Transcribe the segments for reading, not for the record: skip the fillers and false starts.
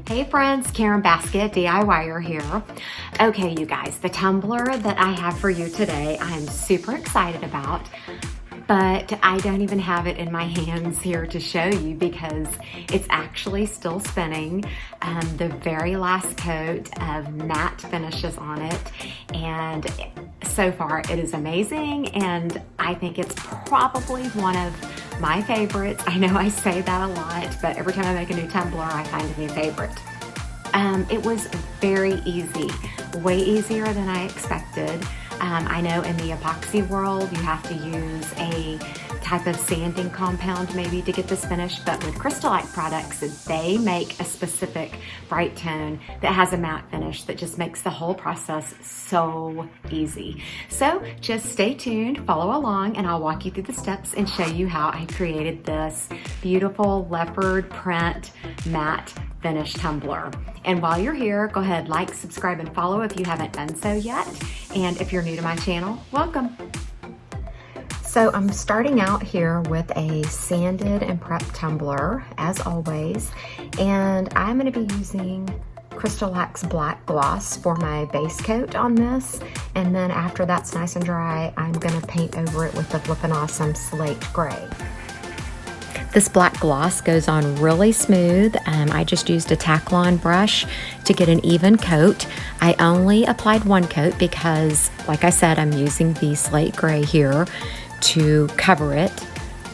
Hey friends, Karen Basket, DIYer here. Okay, you guys, the tumbler that I have for you today, I'm super excited about, but I don't even have it in my hands here to show you because it's actually still spinning. The very last coat of matte finishes on it, and so far it is amazing, and I think it's probably one of my favorites. I know I say that a lot, but every time I make a new tumbler, I find a new favorite. It was very easy, way easier than I expected. I know in the epoxy world, you have to use a type of sanding compound maybe to get this finish, but with Crystalac products, they make a specific Brite Tone that has a matte finish that just makes the whole process so easy. So just stay tuned, follow along, and I'll walk you through the steps and show you how I created this beautiful leopard print matte finish tumbler. And while you're here, go ahead, like, subscribe, and follow if you haven't done so yet. And if you're new to my channel, welcome. So I'm starting out here with a sanded and prepped tumbler, as always, and I'm going to be using Crystalac's black gloss for my base coat on this, and then after that's nice and dry, I'm going to paint over it with the Flippin' Awesome Slate Gray. This black gloss goes on really smooth. I just used a tack-on brush to get an even coat. I only applied one coat because, like I said, I'm using the Slate Gray here to cover it.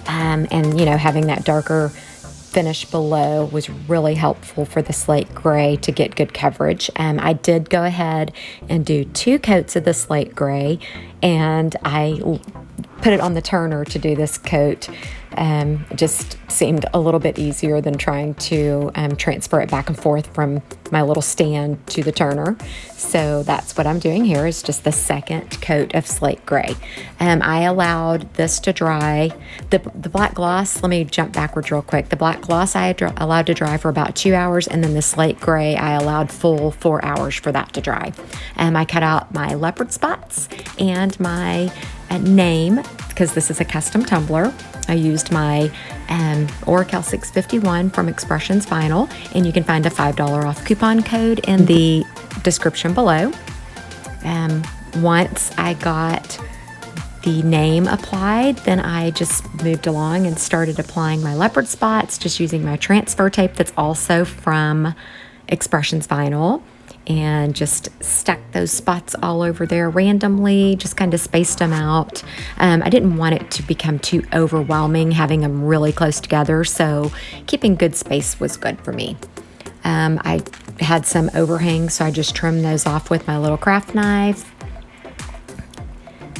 And you know, having that darker finish below was really helpful for the Slate Gray to get good coverage. I did go ahead and do 2 coats of the Slate Gray, and I put it on the turner to do this coat. It just seemed a little bit easier than trying to transfer it back and forth from my little stand to the turner. So that's what I'm doing here, is just the second coat of Slate Gray. I allowed this to dry. The black gloss, let me jump backwards real quick. The black gloss I allowed to dry for about 2 hours, and then the Slate Gray I allowed full 4 hours for that to dry. I cut out my leopard spots and my name, because this is a custom tumbler. I used my Oracle 651 from Expressions Vinyl, and you can find a $5 off coupon code in the description below. Once I got the name applied, then I just moved along and started applying my leopard spots, just using my transfer tape that's also from Expressions Vinyl, and just stuck those spots all over there randomly, just kind of spaced them out. I didn't want it to become too overwhelming, having them really close together, so keeping good space was good for me. I had some overhangs, so I just trimmed those off with my little craft knife.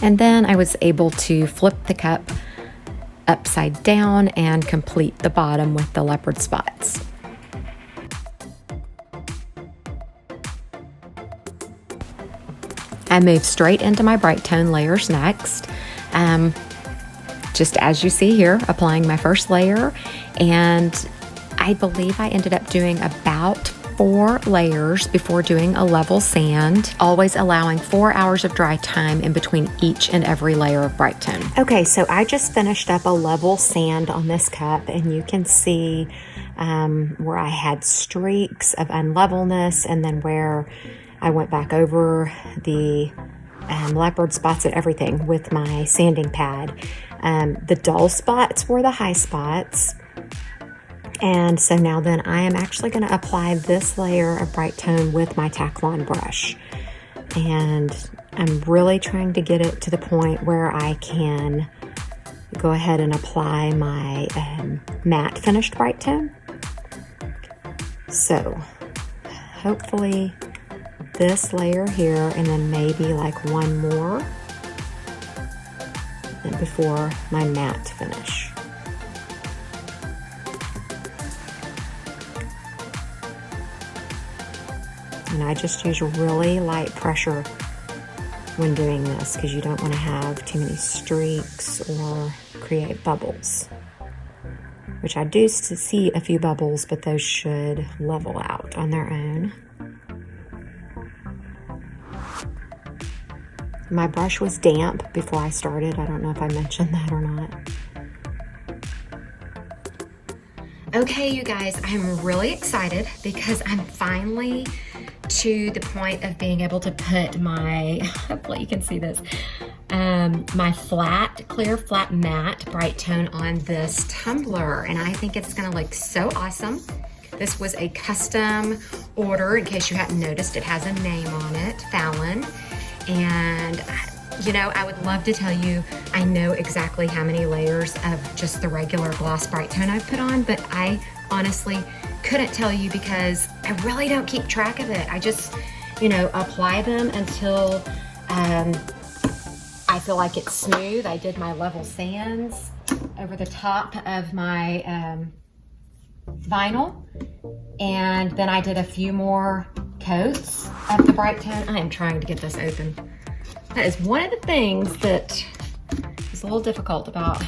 And then I was able to flip the cup upside down and complete the bottom with the leopard spots. I moved straight into my Brite Tone layers next. Just as you see here, applying my first layer, and I believe I ended up doing about 4 layers before doing a level sand, always allowing 4 hours of dry time in between each and every layer of Brite Tone. Okay, so I just finished up a level sand on this cup, and you can see where I had streaks of unlevelness, and then where I went back over the leopard spots and everything with my sanding pad. The dull spots were the high spots. And so now then I am actually going to apply this layer of Brite Tone with my tack-on brush. And I'm really trying to get it to the point where I can go ahead and apply my matte finished Brite Tone. So hopefully this layer here, and then maybe like one more before my matte finish. And I just use really light pressure when doing this because you don't want to have too many streaks or create bubbles, which I do see a few bubbles, but those should level out on their own. My brush was damp before I started. I don't know if I mentioned that or not. Okay, you guys, I'm really excited because I'm finally to the point of being able to put my, hopefully you can see this, my clear flat matte Brite Tone on this tumbler, and I think it's gonna look so awesome. This was a custom order, in case you hadn't noticed. It has a name on it, Fallon, and you know, I would love to tell you I know exactly how many layers of just the regular gloss Brite Tone I've put on, but I honestly couldn't tell you because I really don't keep track of it. I just, you know, apply them until I feel like it's smooth. I did my level sands over the top of my vinyl, and then I did a few more coats of the Brite Tone. I am trying to get this open. That is one of the things that is a little difficult about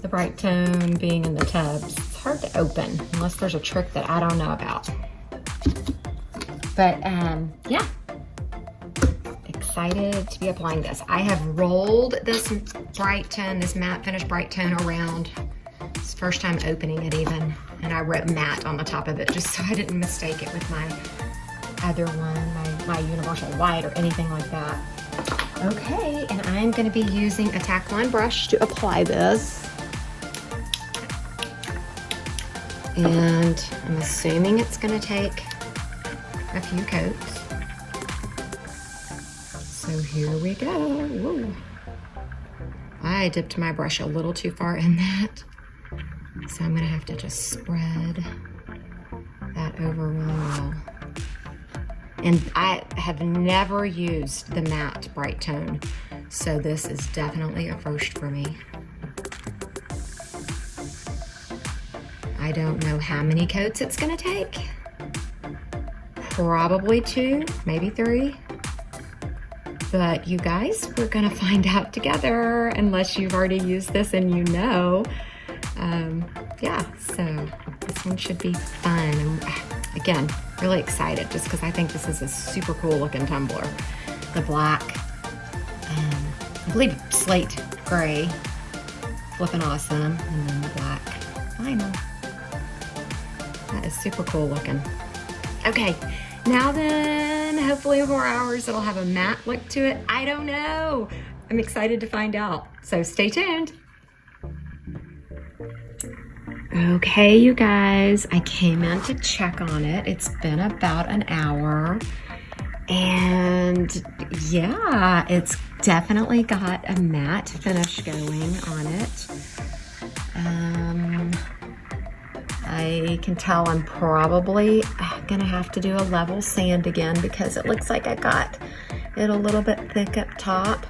the Brite Tone being in the tubs. It's hard to open unless there's a trick that I don't know about. But yeah, excited to be applying this. I have rolled this Brite Tone, this matte finish Brite Tone around. It's the first time opening it even. And I wrote matte on the top of it just so I didn't mistake it with my other one, my universal white or anything like that. Okay, and I'm gonna be using a tack line brush to apply this. And I'm assuming it's gonna take a few coats. So here we go. Whoa. I dipped my brush a little too far in that. So I'm gonna have to just spread that over really well. And I have never used the matte Brite Tone, so this is definitely a first for me. I don't know how many coats it's gonna take. Probably 2, maybe 3. But you guys, we're gonna find out together, unless you've already used this and you know. Yeah, so this one should be fun. And again, really excited just because I think this is a super cool looking tumbler. The black, I believe slate gray, flippin' awesome, and then the black vinyl. That is super cool looking. Okay, now then, hopefully in 4 hours it'll have a matte look to it. I don't know. I'm excited to find out, so stay tuned. Okay, you guys, I came in to check on it. It's been about an hour, and yeah, it's definitely got a matte finish going on it. I can tell I'm probably gonna have to do a level sand again because it looks like I got it a little bit thick up top.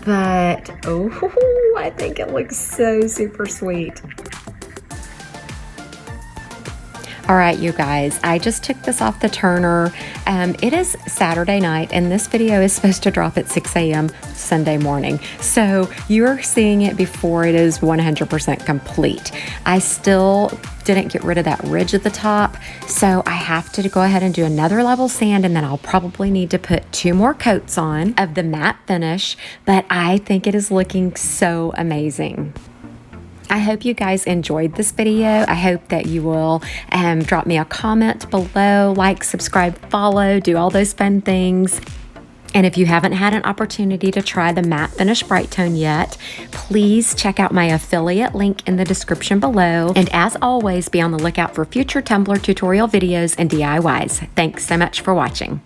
But, oh, I think it looks so super sweet. All right, you guys, I just took this off the turner. It is Saturday night, and this video is supposed to drop at 6 a.m. Sunday morning. So you're seeing it before it is 100% complete. I still didn't get rid of that ridge at the top, so I have to go ahead and do another level sand, and then I'll probably need to put 2 more coats on of the matte finish, but I think it is looking so amazing. I hope you guys enjoyed this video. I hope that you will drop me a comment below, like, subscribe, follow, do all those fun things. And if you haven't had an opportunity to try the matte finish Brite Tone yet, please check out my affiliate link in the description below. And as always, be on the lookout for future Tumbler tutorial videos and DIYs. Thanks so much for watching.